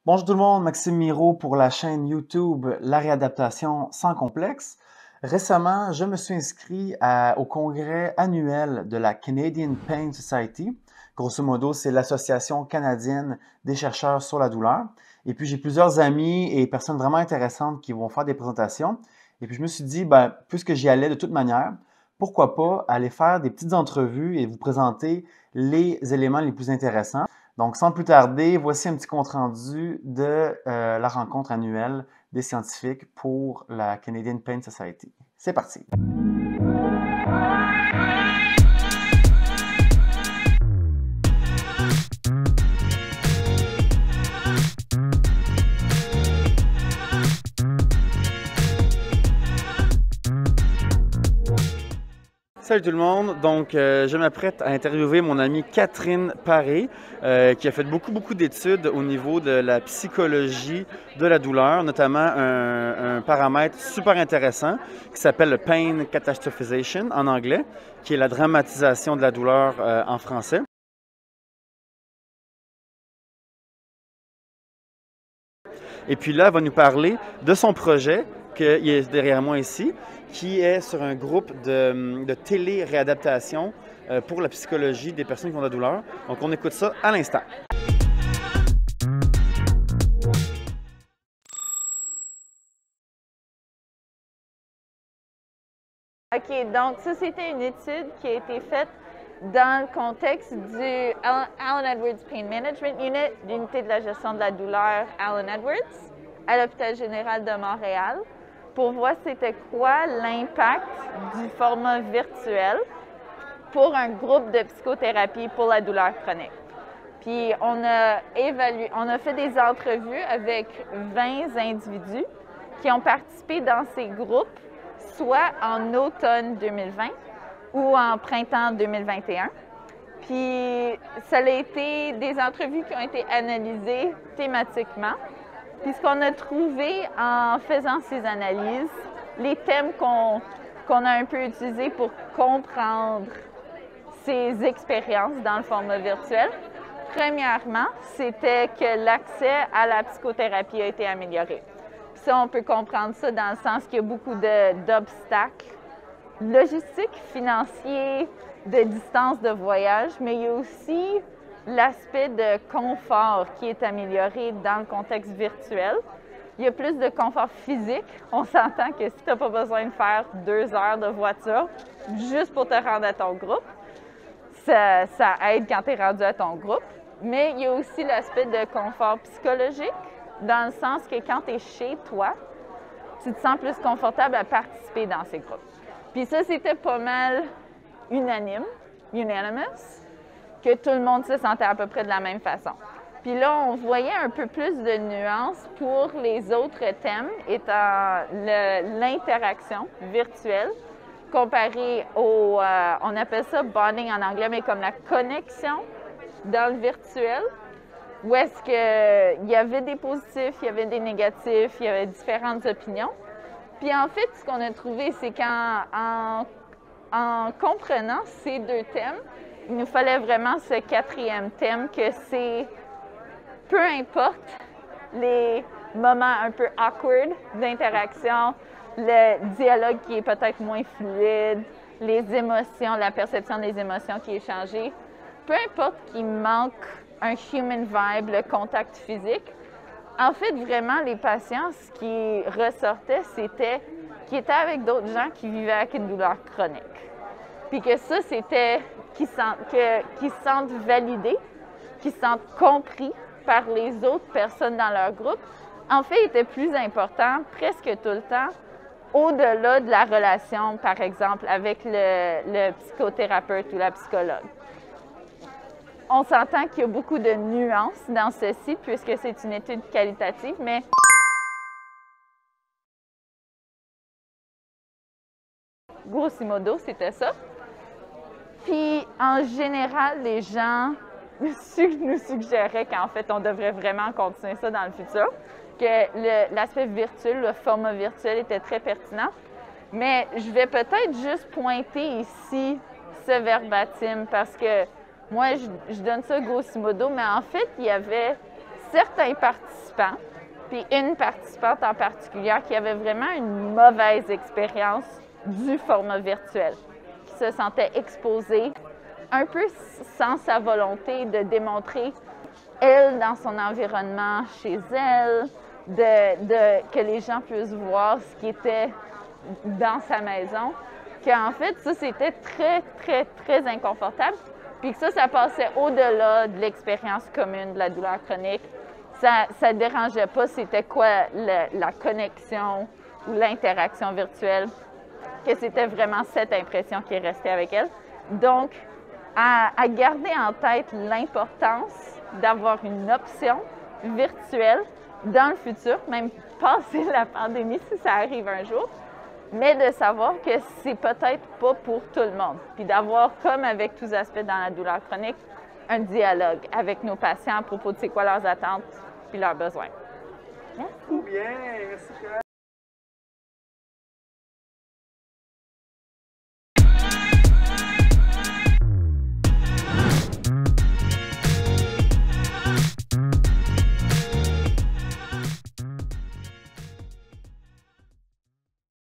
Bonjour tout le monde, Maxime Miro pour la chaîne YouTube La réadaptation sans complexe. Récemment, je me suis inscrit au congrès annuel de la Canadian Pain Society. Grosso modo, c'est l'association canadienne des chercheurs sur la douleur. Et puis, j'ai plusieurs amis et personnes vraiment intéressantes qui vont faire des présentations. Et puis, je me suis dit, puisque j'y allais de toute manière, pourquoi pas aller faire des petites entrevues et vous présenter les éléments les plus intéressants. Donc, sans plus tarder, voici un petit compte-rendu de la rencontre annuelle des scientifiques pour la Canadian Pain Society. C'est parti! Salut tout le monde, donc je m'apprête à interviewer mon amie Catherine Paré qui a fait beaucoup d'études au niveau de la psychologie de la douleur, notamment un paramètre super intéressant qui s'appelle le Pain Catastrophization en anglais, qui est la dramatisation de la douleur en français. Et puis là, elle va nous parler de son projet qui est derrière moi ici, qui est sur un groupe de télé-réadaptation pour la psychologie des personnes qui ont de la douleur. Donc, on écoute ça à l'instant. OK, donc ça, c'était une étude qui a été faite dans le contexte du Allen Edwards Pain Management Unit, l'unité de la gestion de la douleur Allen Edwards, à l'Hôpital général de Montréal, pour voir c'était quoi l'impact du format virtuel pour un groupe de psychothérapie pour la douleur chronique. Puis on a fait des entrevues avec 20 individus qui ont participé dans ces groupes, soit en automne 2020 ou en printemps 2021. Puis ça a été des entrevues qui ont été analysées thématiquement. Puis ce qu'on a trouvé en faisant ces analyses, les thèmes qu'on a un peu utilisés pour comprendre ces expériences dans le format virtuel, premièrement, c'était que l'accès à la psychothérapie a été amélioré. Puis ça, on peut comprendre ça dans le sens qu'il y a beaucoup d'obstacles logistiques, financiers, de distance de voyage, mais il y a aussi l'aspect de confort qui est amélioré dans le contexte virtuel. Il y a plus de confort physique. On s'entend que si tu n'as pas besoin de faire 2 heures de voiture juste pour te rendre à ton groupe, ça aide quand tu es rendu à ton groupe. Mais il y a aussi l'aspect de confort psychologique, dans le sens que quand tu es chez toi, tu te sens plus confortable à participer dans ces groupes. Puis ça, c'était pas mal unanimous, que tout le monde se sentait à peu près de la même façon. Puis là, on voyait un peu plus de nuances pour les autres thèmes, étant l'interaction virtuelle, comparé au, on appelle ça bonding en anglais, mais comme la connexion dans le virtuel, où est-ce qu'il y avait des positifs, il y avait des négatifs, il y avait différentes opinions. Puis en fait, ce qu'on a trouvé, c'est qu'en comprenant ces 2 thèmes, il nous fallait vraiment ce 4e thème, que c'est peu importe les moments un peu awkward d'interaction, le dialogue qui est peut-être moins fluide, les émotions, la perception des émotions qui est changée, peu importe qu'il manque un human vibe, le contact physique. En fait, vraiment, les patients, ce qui ressortait, c'était qu'ils étaient avec d'autres gens qui vivaient avec une douleur chronique. Puis que ça, c'était qu'ils se sentent validés, qu'ils se sentent compris par les autres personnes dans leur groupe. En fait, il était plus important, presque tout le temps, au-delà de la relation, par exemple, avec le psychothérapeute ou la psychologue. On s'entend qu'il y a beaucoup de nuances dans ceci, puisque c'est une étude qualitative, mais grosso modo, c'était ça. Puis, en général, les gens nous suggéraient qu'en fait, on devrait vraiment continuer ça dans le futur, que l'aspect virtuel, le format virtuel était très pertinent. Mais je vais peut-être juste pointer ici ce verbatim parce que moi, je donne ça grosso modo, mais en fait, il y avait certains participants participants, puis une participante en particulier qui avait vraiment une mauvaise expérience du format virtuel, qui se sentait exposée un peu sans sa volonté de démontrer, elle, dans son environnement, chez elle, que les gens puissent voir ce qui était dans sa maison, qu'en fait, ça, c'était très, très, très inconfortable, puis que ça passait au-delà de l'expérience commune de la douleur chronique. Ça ne dérangeait pas c'était quoi la connexion ou l'interaction virtuelle, que c'était vraiment cette impression qui est restée avec elle. Donc, à garder en tête l'importance d'avoir une option virtuelle dans le futur, même passer la pandémie si ça arrive un jour, mais de savoir que c'est peut-être pas pour tout le monde. Puis d'avoir, comme avec tous les aspects dans la douleur chronique, un dialogue avec nos patients à propos de c'est quoi leurs attentes puis leurs besoins. Merci. Bien, merci.